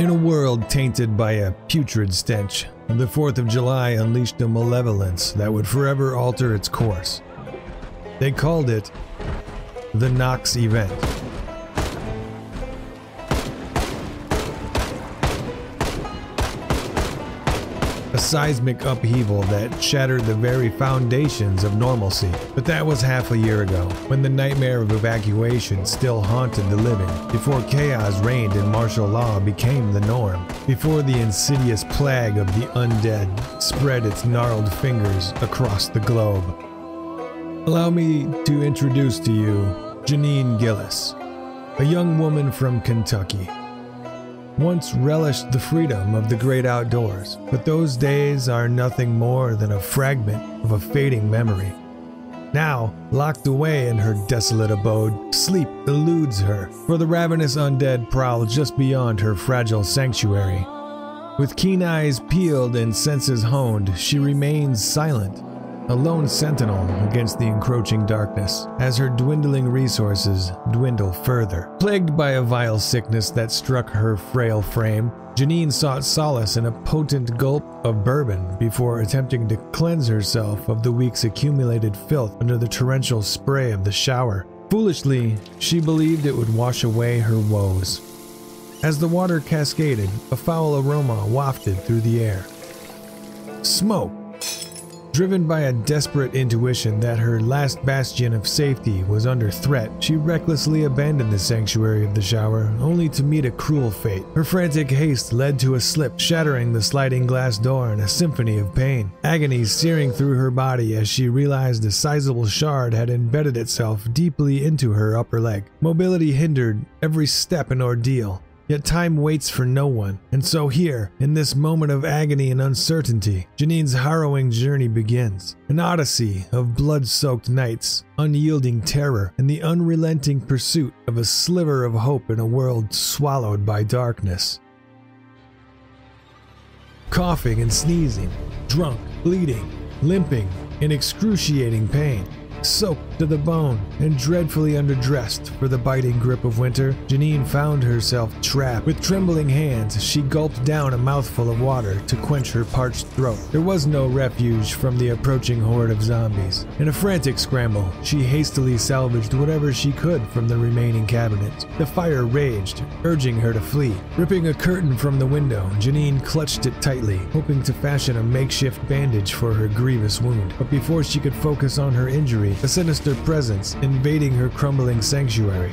In a world tainted by a putrid stench, the 4th of July unleashed a malevolence that would forever alter its course. They called it the Knox Event. A seismic upheaval that shattered the very foundations of normalcy. But that was half a year ago, when the nightmare of evacuation still haunted the living, before chaos reigned and martial law became the norm, before the insidious plague of the undead spread its gnarled fingers across the globe. Allow me to introduce to you Jeannine Gillis, a young woman from Kentucky. Once relished the freedom of the great outdoors, but those days are nothing more than a fragment of a fading memory. Now, locked away in her desolate abode, sleep eludes her, for the ravenous undead prowl just beyond her fragile sanctuary. With keen eyes peeled and senses honed, she remains silent, a lone sentinel against the encroaching darkness, as her dwindling resources dwindle further. Plagued by a vile sickness that struck her frail frame, Jeannine sought solace in a potent gulp of bourbon before attempting to cleanse herself of the week's accumulated filth under the torrential spray of the shower. Foolishly, she believed it would wash away her woes. As the water cascaded, a foul aroma wafted through the air. Smoke! Driven by a desperate intuition that her last bastion of safety was under threat, she recklessly abandoned the sanctuary of the shower, only to meet a cruel fate. Her frantic haste led to a slip, shattering the sliding glass door in a symphony of pain. Agony searing through her body as she realized a sizable shard had embedded itself deeply into her upper leg. Mobility hindered, every step an ordeal. Yet time waits for no one, and so here, in this moment of agony and uncertainty, Jeannine's harrowing journey begins. An odyssey of blood-soaked nights, unyielding terror, and the unrelenting pursuit of a sliver of hope in a world swallowed by darkness. Coughing and sneezing, drunk, bleeding, limping, in excruciating pain. Soaked to the bone and dreadfully underdressed for the biting grip of winter, Jeannine found herself trapped. With trembling hands, she gulped down a mouthful of water to quench her parched throat. There was no refuge from the approaching horde of zombies. In a frantic scramble, she hastily salvaged whatever she could from the remaining cabinets. The fire raged, urging her to flee. Ripping a curtain from the window, Jeannine clutched it tightly, hoping to fashion a makeshift bandage for her grievous wound. But before she could focus on her injury, a sinister presence invading her crumbling sanctuary.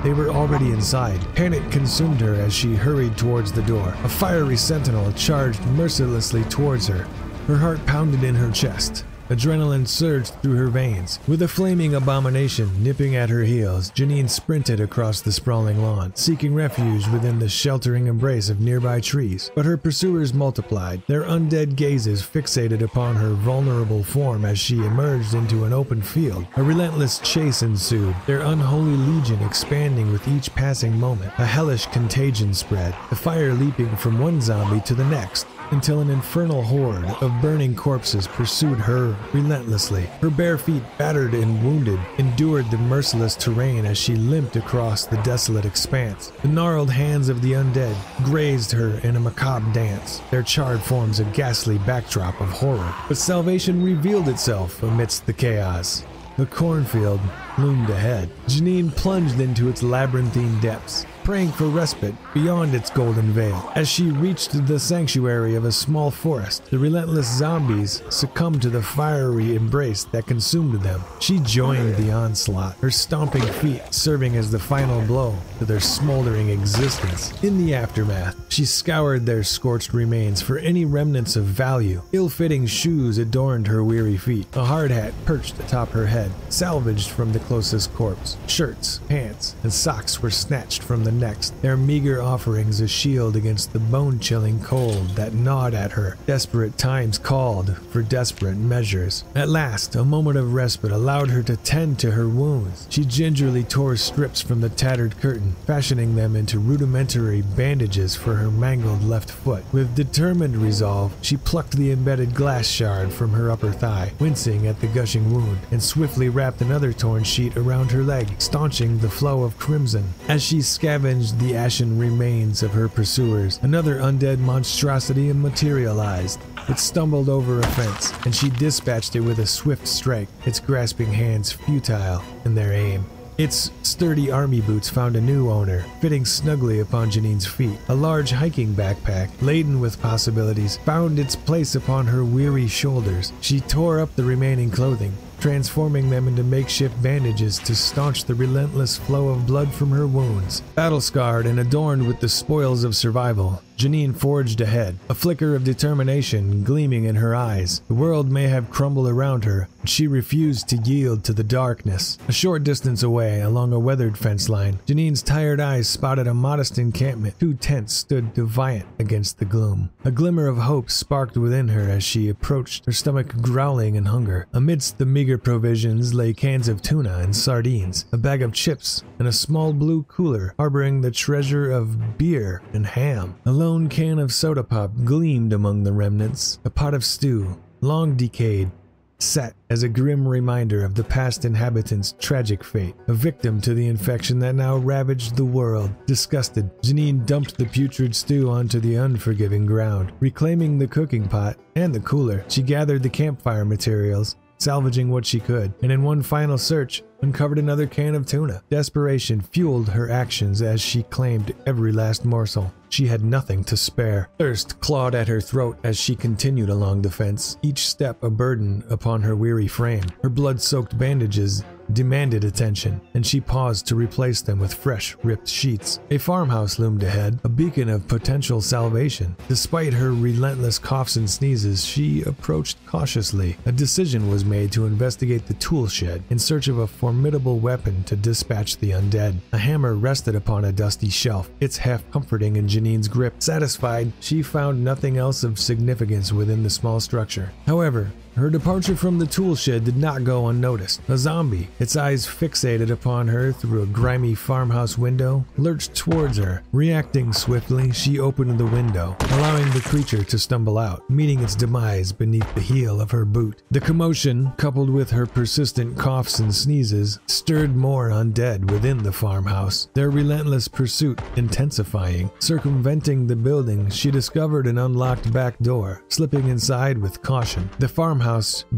They were already inside. Panic consumed her as she hurried towards the door. A fiery sentinel charged mercilessly towards her. Her heart pounded in her chest. Adrenaline surged through her veins. With a flaming abomination nipping at her heels, Jeannine sprinted across the sprawling lawn, seeking refuge within the sheltering embrace of nearby trees. But her pursuers multiplied, their undead gazes fixated upon her vulnerable form as she emerged into an open field. A relentless chase ensued, their unholy legion expanding with each passing moment. A hellish contagion spread, the fire leaping from one zombie to the next, until an infernal horde of burning corpses pursued her relentlessly. Her bare feet, battered and wounded, endured the merciless terrain as she limped across the desolate expanse. The gnarled hands of the undead grazed her in a macabre dance, their charred forms a ghastly backdrop of horror. But salvation revealed itself amidst the chaos. The cornfield loomed ahead. Jeannine plunged into its labyrinthine depths, praying for respite beyond its golden veil. As she reached the sanctuary of a small forest, the relentless zombies succumbed to the fiery embrace that consumed them. She joined the onslaught, her stomping feet serving as the final blow to their smoldering existence. In the aftermath, she scoured their scorched remains for any remnants of value. Ill-fitting shoes adorned her weary feet. A hard hat perched atop her head, salvaged from the closest corpse. Shirts, pants, and socks were snatched from the next, their meager offerings a shield against the bone-chilling cold that gnawed at her. Desperate times called for desperate measures. At last, a moment of respite allowed her to tend to her wounds. She gingerly tore strips from the tattered curtain, fashioning them into rudimentary bandages for her mangled left foot. With determined resolve, she plucked the embedded glass shard from her upper thigh, wincing at the gushing wound, and swiftly wrapped another torn sheet around her leg, staunching the flow of crimson. As she scavenged scavenged the ashen remains of her pursuers, another undead monstrosity materialized. It stumbled over a fence, and she dispatched it with a swift strike, its grasping hands futile in their aim. Its sturdy army boots found a new owner, fitting snugly upon Jeannine's feet. A large hiking backpack, laden with possibilities, found its place upon her weary shoulders. She tore up the remaining clothing, transforming them into makeshift bandages to staunch the relentless flow of blood from her wounds. Battle-scarred and adorned with the spoils of survival, Jeannine forged ahead, a flicker of determination gleaming in her eyes. The world may have crumbled around her, but she refused to yield to the darkness. A short distance away, along a weathered fence line, Jeannine's tired eyes spotted a modest encampment. 2 tents stood defiant against the gloom. A glimmer of hope sparked within her as she approached, her stomach growling in hunger. Amidst the meager provisions lay cans of tuna and sardines, a bag of chips, and a small blue cooler harboring the treasure of beer and ham. A lone can of soda pop gleamed among the remnants. A pot of stew, long decayed, sat as a grim reminder of the past inhabitants' tragic fate, a victim to the infection that now ravaged the world. Disgusted, Jeannine dumped the putrid stew onto the unforgiving ground. Reclaiming the cooking pot and the cooler, she gathered the campfire materials, salvaging what she could, and in one final search, uncovered another can of tuna. Desperation fueled her actions as she claimed every last morsel. She had nothing to spare. Thirst clawed at her throat as she continued along the fence, each step a burden upon her weary frame. Her blood-soaked bandages demanded attention, and she paused to replace them with fresh, ripped sheets. A farmhouse loomed ahead, a beacon of potential salvation. Despite her relentless coughs and sneezes, she approached cautiously. A decision was made to investigate the tool shed in search of a formidable weapon to dispatch the undead. A hammer rested upon a dusty shelf, its heft comforting in Jeannine's grip. Satisfied, she found nothing else of significance within the small structure. However, her departure from the tool shed did not go unnoticed. A zombie, its eyes fixated upon her through a grimy farmhouse window, lurched towards her. Reacting swiftly, she opened the window, allowing the creature to stumble out, meeting its demise beneath the heel of her boot. The commotion, coupled with her persistent coughs and sneezes, stirred more undead within the farmhouse, their relentless pursuit intensifying. Circumventing the building, she discovered an unlocked back door. Slipping inside with caution, the farmhouse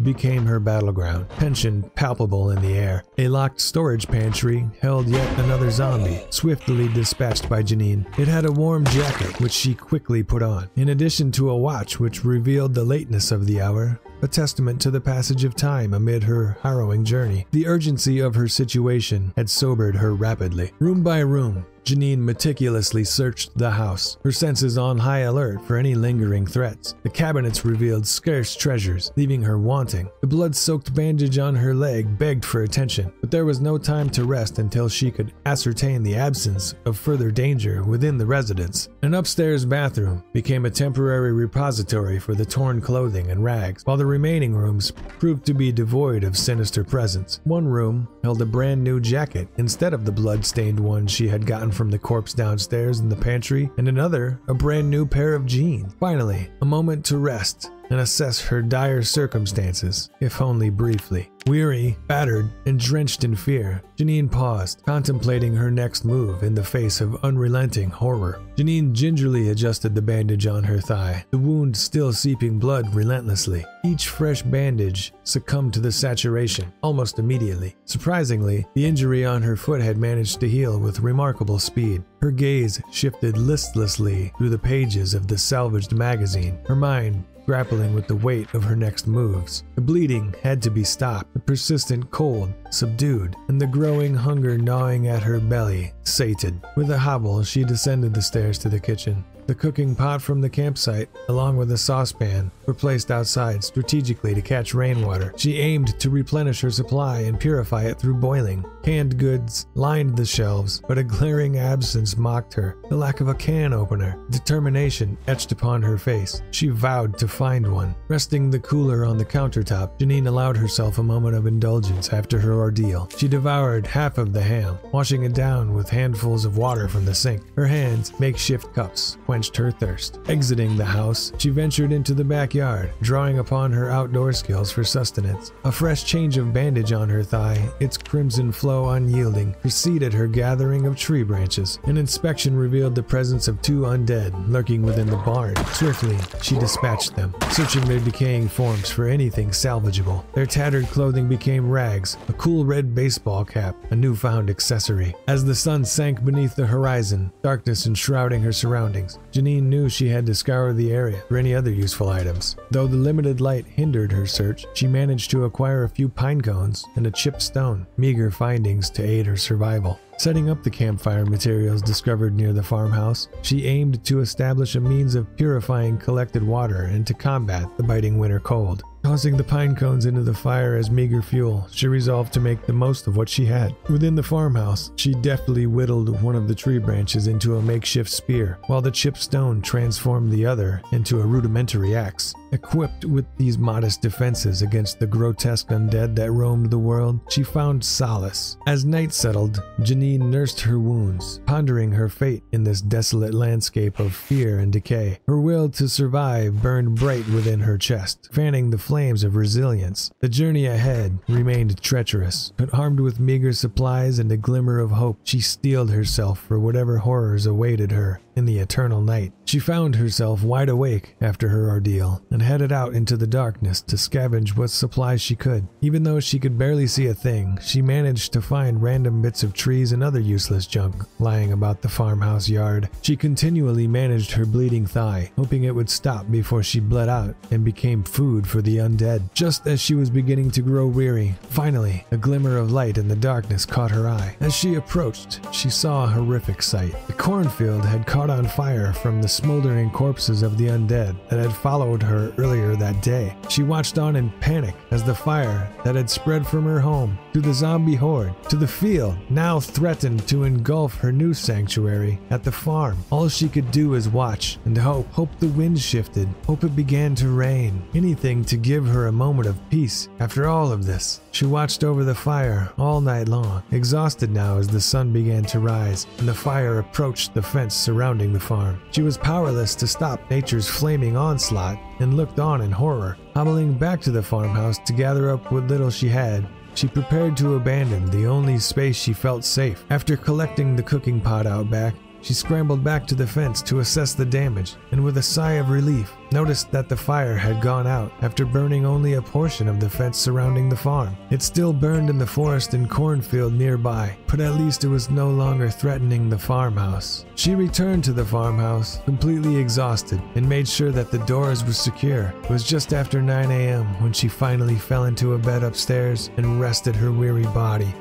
became her battleground, tension palpable in the air. A locked storage pantry held yet another zombie, swiftly dispatched by Jeannine. It had a warm jacket, which she quickly put on, in addition to a watch which revealed the lateness of the hour, a testament to the passage of time amid her harrowing journey. The urgency of her situation had sobered her rapidly. Room by room, Jeannine meticulously searched the house, her senses on high alert for any lingering threats. The cabinets revealed scarce treasures, leaving her wanting. The blood-soaked bandage on her leg begged for attention, but there was no time to rest until she could ascertain the absence of further danger within the residence. An upstairs bathroom became a temporary repository for the torn clothing and rags, while the remaining rooms proved to be devoid of sinister presence. One room held a brand new jacket instead of the blood-stained one she had gotten from the corpse downstairs in the pantry, and another a brand new pair of jeans. Finally, a moment to rest and assess her dire circumstances, if only briefly. Weary, battered, and drenched in fear, Jeannine paused, contemplating her next move in the face of unrelenting horror. Jeannine gingerly adjusted the bandage on her thigh, the wound still seeping blood relentlessly. Each fresh bandage succumbed to the saturation almost immediately. Surprisingly, the injury on her foot had managed to heal with remarkable speed. Her gaze shifted listlessly through the pages of the salvaged magazine, her mind grappling with the weight of her next moves. The bleeding had to be stopped, the persistent cold subdued, and the growing hunger gnawing at her belly sated. With a hobble, she descended the stairs to the kitchen. The cooking pot from the campsite, along with a saucepan, were placed outside strategically to catch rainwater. She aimed to replenish her supply and purify it through boiling. Canned goods lined the shelves, but a glaring absence mocked her. The lack of a can opener. Determination etched upon her face. She vowed to find one. Resting the cooler on the countertop, Jeannine allowed herself a moment of indulgence after her ordeal. She devoured half of the ham, washing it down with handfuls of water from the sink. Her hands, makeshift cups, quenched quenched her thirst. Exiting the house, she ventured into the backyard, drawing upon her outdoor skills for sustenance. A fresh change of bandage on her thigh, its crimson flow unyielding, preceded her gathering of tree branches. An inspection revealed the presence of 2 undead lurking within the barn. Swiftly, she dispatched them, searching their decaying forms for anything salvageable. Their tattered clothing became rags, a cool red baseball cap, a newfound accessory. As the sun sank beneath the horizon, darkness enshrouding her surroundings, Jeannine knew she had to scour the area for any other useful items. Though the limited light hindered her search, she managed to acquire a few pine cones and a chipped stone, meager findings to aid her survival. Setting up the campfire materials discovered near the farmhouse, she aimed to establish a means of purifying collected water and to combat the biting winter cold. Tossing the pine cones into the fire as meager fuel, she resolved to make the most of what she had. Within the farmhouse, she deftly whittled one of the tree branches into a makeshift spear, while the chipped stone transformed the other into a rudimentary axe. Equipped with these modest defenses against the grotesque undead that roamed the world, she found solace. As night settled, Jeannine nursed her wounds, pondering her fate in this desolate landscape of fear and decay. Her will to survive burned bright within her chest, fanning the flames of resilience. The journey ahead remained treacherous, but armed with meager supplies and a glimmer of hope, she steeled herself for whatever horrors awaited her in the eternal night. She found herself wide awake after her ordeal and headed out into the darkness to scavenge what supplies she could. Even though she could barely see a thing, she managed to find random bits of trees and other useless junk lying about the farmhouse yard. She continually managed her bleeding thigh, hoping it would stop before she bled out and became food for the undead. Just as she was beginning to grow weary, finally, a glimmer of light in the darkness caught her eye. As she approached, she saw a horrific sight. The cornfield had caught on fire from the smoldering corpses of the undead that had followed her earlier that day. She watched on in panic as the fire that had spread from her home to the zombie horde, to the field, now threatened to engulf her new sanctuary at the farm. All she could do was watch and hope. Hope the wind shifted, hope it began to rain. Anything to give her a moment of peace. After all of this, she watched over the fire all night long, exhausted now as the sun began to rise and the fire approached the fence surrounding the farm. She was powerless to stop nature's flaming onslaught and looked on in horror. Hobbling back to the farmhouse to gather up what little she had, she prepared to abandon the only space she felt safe. After collecting the cooking pot out back, she scrambled back to the fence to assess the damage, and with a sigh of relief, noticed that the fire had gone out after burning only a portion of the fence surrounding the farm. It still burned in the forest and cornfield nearby, but at least it was no longer threatening the farmhouse. She returned to the farmhouse, completely exhausted, and made sure that the doors were secure. It was just after 9 a.m. when she finally fell into a bed upstairs and rested her weary body.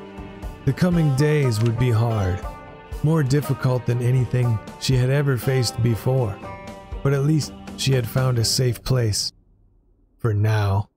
The coming days would be hard, more difficult than anything she had ever faced before, but at least she had found a safe place. For now.